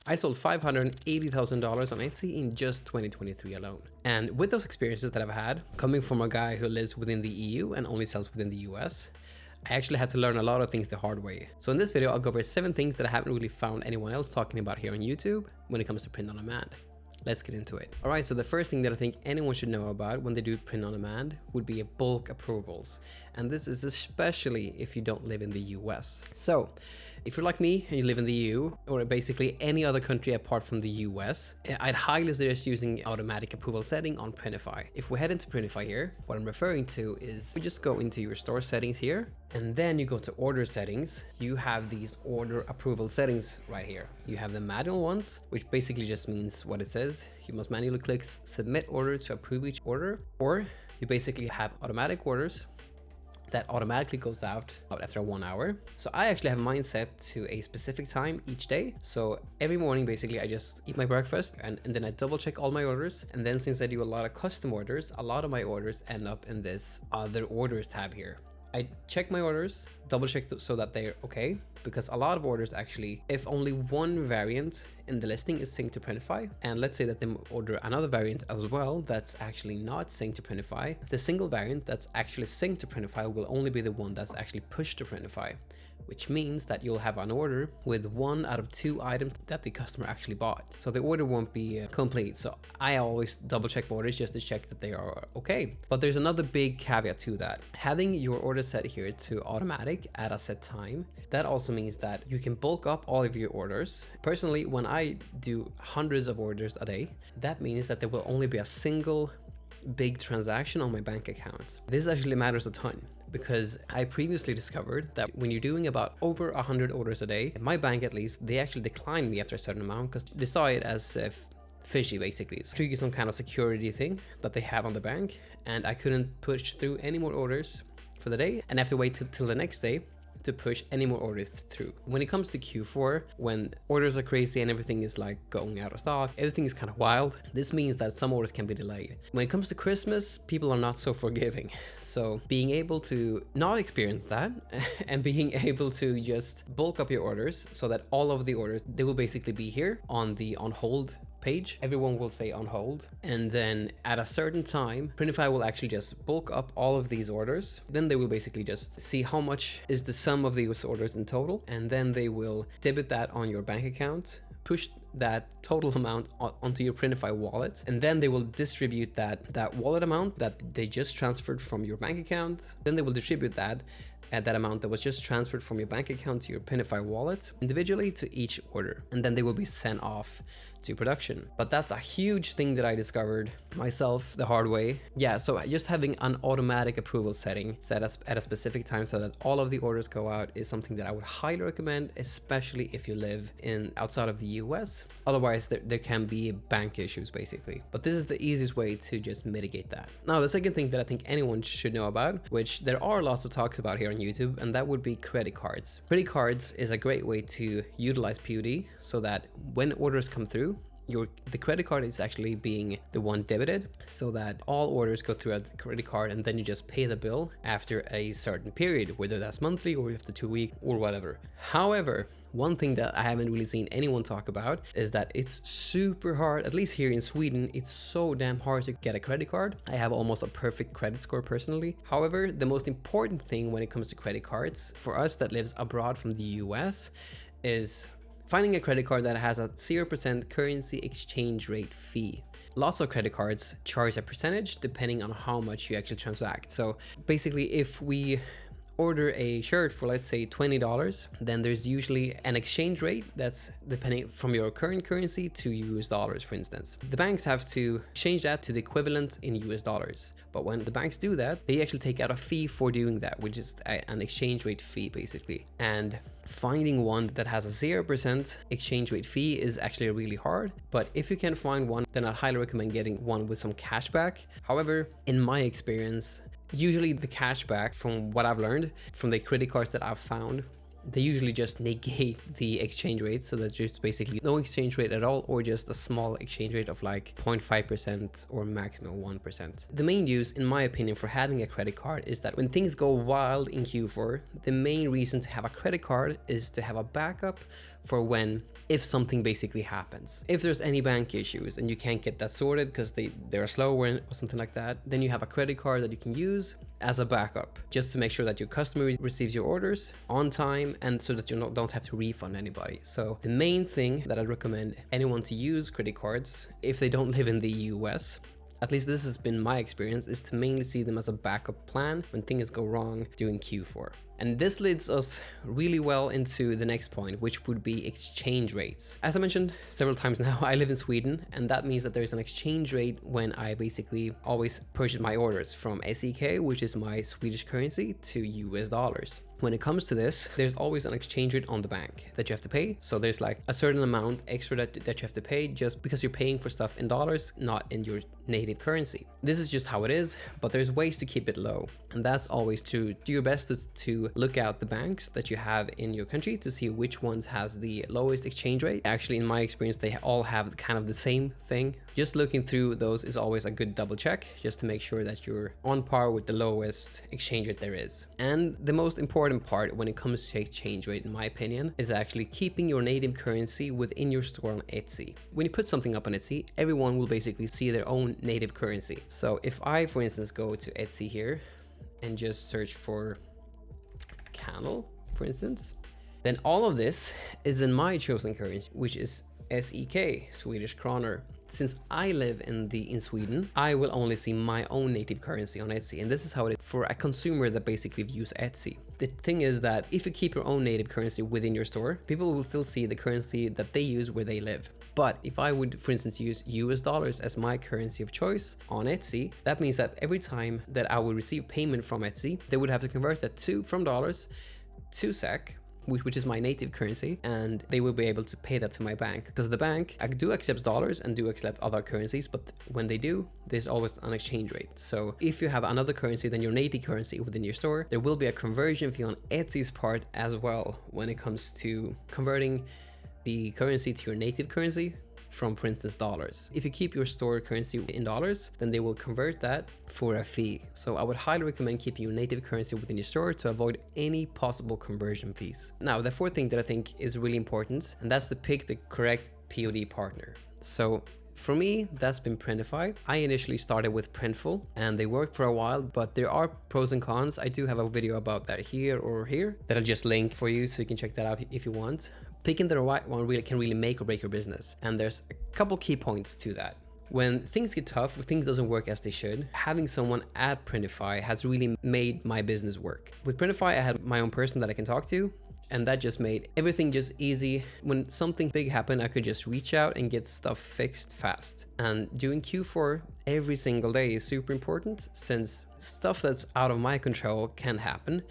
I sold $580,000 on Etsy in just 2023 alone. And with those experiences that I've had, coming from a guy who lives within the EU and only sells within the US, I actually had to learn a lot of things the hard way. So in this video, I'll go over 7 things that I haven't really found anyone else talking about here on YouTube when it comes to print on demand. Let's get into it. All right, so the first thing that I think anyone should know about when they do print on demand would be bulk approvals. And this is especially if you don't live in the US. So if you're like me and you live in the EU or basically any other country apart from the US, I'd highly suggest using automatic approval setting on Printify. If we head into Printify here, what I'm referring to is you just go into your store settings here, and then you go to order settings. You have these order approval settings right here. You have the manual ones, which basically just means what it says. You must manually click submit order to approve each order, or you basically have automatic orders that automatically goes out after 1 hour. So I actually have mine set to a specific time each day. So every morning, basically, I just eat my breakfast and then I double check all my orders. And then since I do a lot of custom orders, a lot of my orders end up in this other orders tab here. I check my orders, double check so that they're okay, because a lot of orders actually, if only one variant in the listing is synced to Printify, and let's say that they order another variant as well that's actually not synced to Printify, the single variant that's actually synced to Printify will only be the one that's actually pushed to Printify, which means that you'll have an order with 1 out of 2 items that the customer actually bought. So the order won't be complete. So I always double check my orders just to check that they are okay. But there's another big caveat to that. Having your order set here to automatic at a set time, that also means that you can bulk up all of your orders. Personally, when I do hundreds of orders a day, that means that there will only be a single big transaction on my bank account. This actually matters a ton, because I previously discovered that when you're doing about over 100 orders a day, my bank at least, they actually decline me after a certain amount because they saw it as fishy basically. So trigger some kind of security thing that they have on the bank, and I couldn't push through any more orders for the day, and I have to wait till the next day to push any more orders through. When it comes to Q4, when orders are crazy and everything is like going out of stock, everything is kind of wild, this means that some orders can be delayed. When it comes to Christmas, people are not so forgiving. So being able to not experience that and being able to just bulk up your orders so that all of the orders, they will basically be here on the on hold page. Everyone will say on hold, and then at a certain time Printify will actually just bulk up all of these orders. Then they will basically just see how much is the sum of these orders in total, and then they will debit that on your bank account, push that total amount onto your Printify wallet, and then they will distribute that wallet amount that they just transferred from your bank account. Then they will distribute that amount that was just transferred from your bank account to your Printify wallet individually to each order, and then they will be sent off to production. But that's a huge thing that I discovered myself the hard way. Yeah, so just having an automatic approval setting set at a specific time so that all of the orders go out is something that I would highly recommend, especially if you live outside of the US. Otherwise, there can be bank issues basically. But this is the easiest way to just mitigate that. Now, the second thing that I think anyone should know about, which there are lots of talks about here on YouTube, and that would be credit cards. Credit cards is a great way to utilize POD so that when orders come through, the credit card is actually being the one debited, so that all orders go through a credit card, and then you just pay the bill after a certain period, whether that's monthly or after 2 weeks or whatever. However, one thing that I haven't really seen anyone talk about is that it's super hard, at least here in Sweden, it's so damn hard to get a credit card. I have almost a perfect credit score personally. However, the most important thing when it comes to credit cards for us that lives abroad from the US is finding a credit card that has a 0% currency exchange rate fee. Lots of credit cards charge a percentage depending on how much you actually transact. So basically, if we order a shirt for, let's say, $20, then there's usually an exchange rate that's depending from your current currency to US dollars, for instance. The banks have to change that to the equivalent in US dollars. But when the banks do that, they actually take out a fee for doing that, which is an exchange rate fee basically. And finding one that has a 0% exchange rate fee is actually really hard. But if you can find one, then I highly recommend getting one with some cash back. However, in my experience, usually the cashback, from what I've learned from the credit cards that I've found, they usually just negate the exchange rate, so that there's basically no exchange rate at all, or just a small exchange rate of like 0.5% or maximum 1%. The main use, in my opinion, for having a credit card is that when things go wild in Q4, the main reason to have a credit card is to have a backup for when, if something basically happens. If there's any bank issues and you can't get that sorted because they're slow or something like that, then you have a credit card that you can use as a backup, just to make sure that your customer receives your orders on time and so that you don't have to refund anybody. So the main thing that I'd recommend anyone to use credit cards if they don't live in the US, at least this has been my experience, is to mainly see them as a backup plan when things go wrong during Q4. And this leads us really well into the next point, which would be exchange rates. As I mentioned several times now, I live in Sweden, and that means that there's an exchange rate when I basically always purchase my orders from SEK, which is my Swedish currency, to US dollars. When it comes to this, there's always an exchange rate on the bank that you have to pay. So there's like a certain amount extra that you have to pay just because you're paying for stuff in dollars, not in your native currency. This is just how it is, but there's ways to keep it low. And that's always to do your best to look out the banks that you have in your country to see which ones has the lowest exchange rate. Actually, in my experience, they all have kind of the same thing. Just looking through those is always a good double check, just to make sure that you're on par with the lowest exchange rate there is. And the most important part when it comes to exchange rate, in my opinion, is actually keeping your native currency within your store on Etsy. When you put something up on Etsy, everyone will basically see their own native currency. So if I, for instance, go to Etsy here and just search for candle, for instance, then all of this is in my chosen currency, which is SEK, Swedish kroner. Since I live in Sweden, I will only see my own native currency on Etsy, and this is how it is for a consumer that basically views Etsy. The thing is that if you keep your own native currency within your store, people will still see the currency that they use where they live. But if I would, for instance, use US dollars as my currency of choice on Etsy, that means that every time that I would receive payment from Etsy, they would have to convert that from dollars to SEK, which is my native currency, and they will be able to pay that to my bank, because the bank do accept dollars and do accept other currencies, but when they do, there's always an exchange rate. So if you have another currency than your native currency within your store, there will be a conversion fee on Etsy's part as well when it comes to converting the currency to your native currency from, for instance, dollars. If you keep your store currency in dollars, then they will convert that for a fee. So I would highly recommend keeping your native currency within your store to avoid any possible conversion fees. Now, the fourth thing that I think is really important, and that's to pick the correct POD partner. So for me, that's been Printify. I initially started with Printful and they worked for a while, but there are pros and cons. I do have a video about that here or here that I'll just link for you so you can check that out if you want. Picking the right one can really make or break your business. And there's a couple key points to that. When things get tough, when things doesn't work as they should, having someone at Printify has really made my business work. With Printify, I had my own person that I can talk to, and that just made everything just easy. When something big happened, I could just reach out and get stuff fixed fast. And during Q4, every single day is super important, since stuff that's out of my control can happen.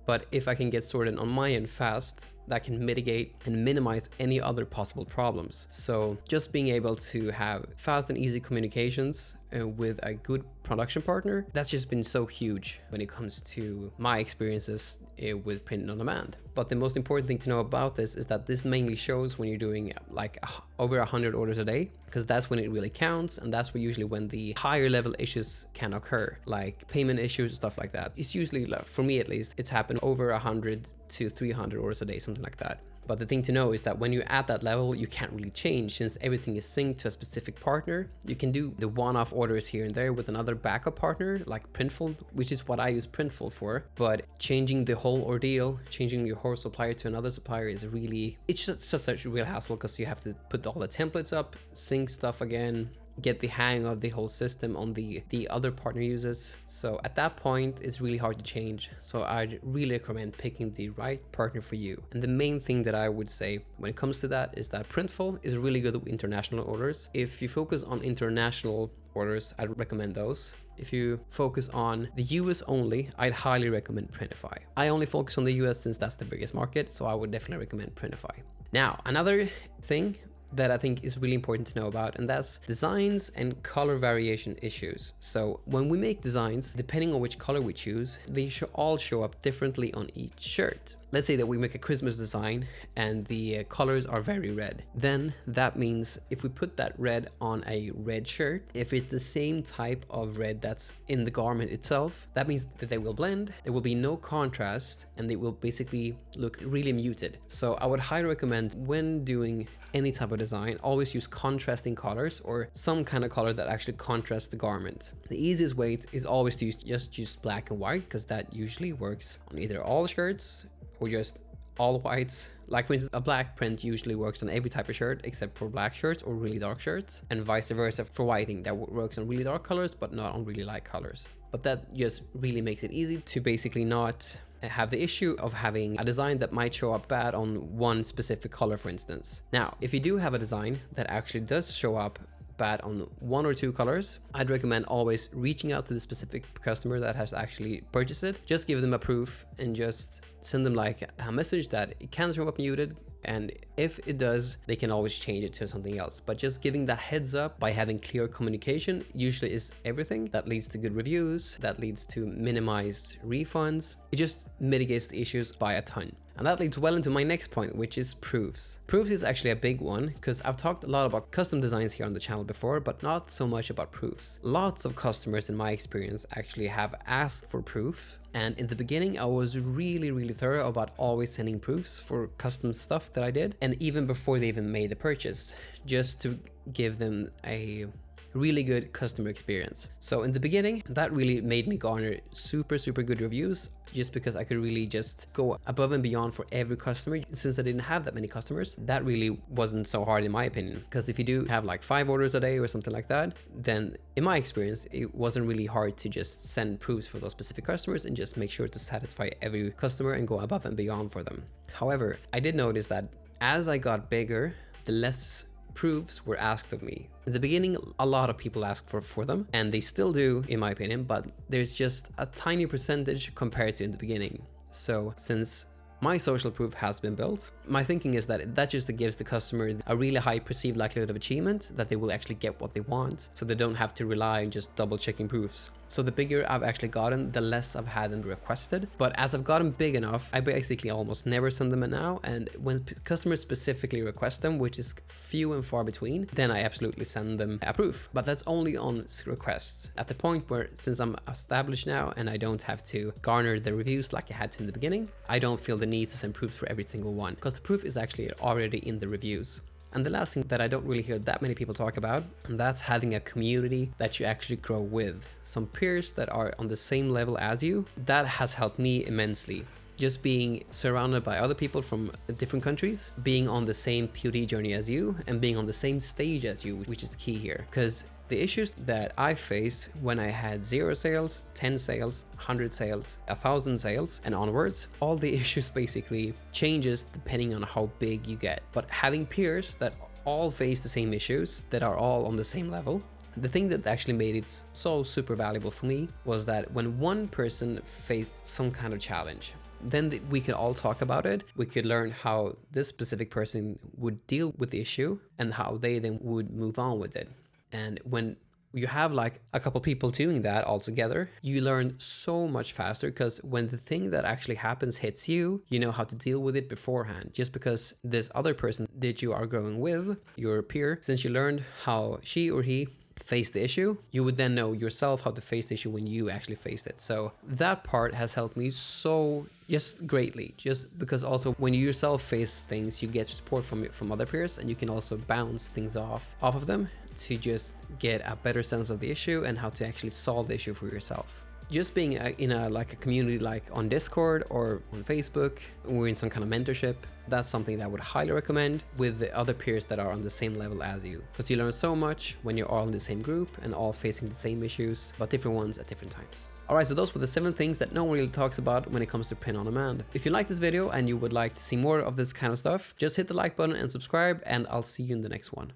But if I can get sorted on my end fast, that can mitigate and minimize any other possible problems. So just being able to have fast and easy communications with a good production partner, that's just been so huge when it comes to my experiences with print on demand. But the most important thing to know about this is that this mainly shows when you're doing like over 100 orders a day, because that's when it really counts, and that's usually when the higher level issues can occur, like payment issues, stuff like that. It's usually, for me at least, it's happened over 100 to 300 orders a day, something like that. But the thing to know is that when you're at that level, you can't really change, since everything is synced to a specific partner. You can do the one-off orders here and there with another backup partner like Printful, which is what I use Printful for. But changing the whole ordeal, changing your whole supplier to another supplier is really, it's just such a real hassle, because you have to put all the templates up, sync stuff again, get the hang of the whole system on the other partner uses. So at that point, it's really hard to change. So I'd really recommend picking the right partner for you. And the main thing that I would say when it comes to that is that Printful is really good with international orders. If you focus on international orders, I'd recommend those. If you focus on the US only, I'd highly recommend Printify. I only focus on the US since that's the biggest market, so I would definitely recommend Printify. Now, another thing that I think is really important to know about, and that's designs and color variation issues. So when we make designs, depending on which color we choose, they should all show up differently on each shirt. let's say that we make a Christmas design and the colors are very red. Then that means if we put that red on a red shirt, if it's the same type of red that's in the garment itself, that means that they will blend, there will be no contrast, and they will basically look really muted. So I would highly recommend, when doing any type of design, always use contrasting colors or some kind of color that actually contrasts the garment. The easiest way is always to just use black and white, because that usually works on either all shirts or just all whites. Like for instance, a black print usually works on every type of shirt except for black shirts or really dark shirts, and vice versa for whiting. That works on really dark colors but not on really light colors. But that just really makes it easy to basically not have the issue of having a design that might show up bad on one specific color, for instance. Now, if you do have a design that actually does show up bad on one or two colors, I'd recommend always reaching out to the specific customer that has actually purchased it. Just give them a proof and just send them like a message that it can show up muted, and if it does, they can always change it to something else. But just giving that heads up by having clear communication usually is everything. That leads to good reviews, that leads to minimized refunds. It just mitigates the issues by a ton. And that leads well into my next point, which is proofs. Proofs is actually a big one, because I've talked a lot about custom designs here on the channel before, but not so much about proofs. Lots of customers in my experience actually have asked for proof. And in the beginning, I was really thorough about always sending proofs for custom stuff that I did. And even before they even made the purchase, just to give them a really good customer experience. So in the beginning, that really made me garner super good reviews, just because I could really just go above and beyond for every customer. Since I didn't have that many customers, that really wasn't so hard in my opinion, because if you do have like 5 orders a day or something like that, then in my experience, it wasn't really hard to just send proofs for those specific customers and just make sure to satisfy every customer and go above and beyond for them. However, I did notice that as I got bigger, the less proofs were asked of me. In the beginning, a lot of people asked for them, and they still do in my opinion, but there's just a tiny percentage compared to in the beginning. So since my social proof has been built, my thinking is that just gives the customer a really high perceived likelihood of achievement, that they will actually get what they want, so they don't have to rely on just double checking proofs. So the bigger I've actually gotten, the less I've had them requested. But as I've gotten big enough, I basically almost never send them now. And when customers specifically request them, which is few and far between, then I absolutely send them a proof. But that's only on requests. At the point where, since I'm established now and I don't have to garner the reviews like I had to in the beginning, I don't feel the need to send proofs for every single one, because the proof is actually already in the reviews. And the last thing that I don't really hear that many people talk about, and that's having a community that you actually grow with. Some peers that are on the same level as you. That has helped me immensely. Just being surrounded by other people from different countries, being on the same POD journey as you, and being on the same stage as you, which is the key here. Because the issues that I faced when I had 0 sales, 10 sales, 100 sales, 1,000 sales and onwards, all the issues basically changes depending on how big you get. But having peers that all face the same issues, that are all on the same level, the thing that actually made it so super valuable for me was that when one person faced some kind of challenge, then we could all talk about it. We could learn how this specific person would deal with the issue and how they then would move on with it. And when you have like a couple people doing that all together, you learn so much faster, because when the thing that actually happens hits you, you know how to deal with it beforehand. Just because this other person that you are growing with, your peer, since you learned how she or he faced the issue, you would then know yourself how to face the issue when you actually faced it. So that part has helped me so just greatly, just because also when you yourself face things, you get support from other peers, and you can also bounce things off of them to just get a better sense of the issue and how to actually solve the issue for yourself. Just being in a community like on Discord or on Facebook, or in some kind of mentorship, that's something that I would highly recommend with the other peers that are on the same level as you, because you learn so much when you're all in the same group and all facing the same issues, but different ones at different times. Alright, so those were the 7 things that no one really talks about when it comes to print on demand. If you like this video and you would like to see more of this kind of stuff, just hit the like button and subscribe, and I'll see you in the next one.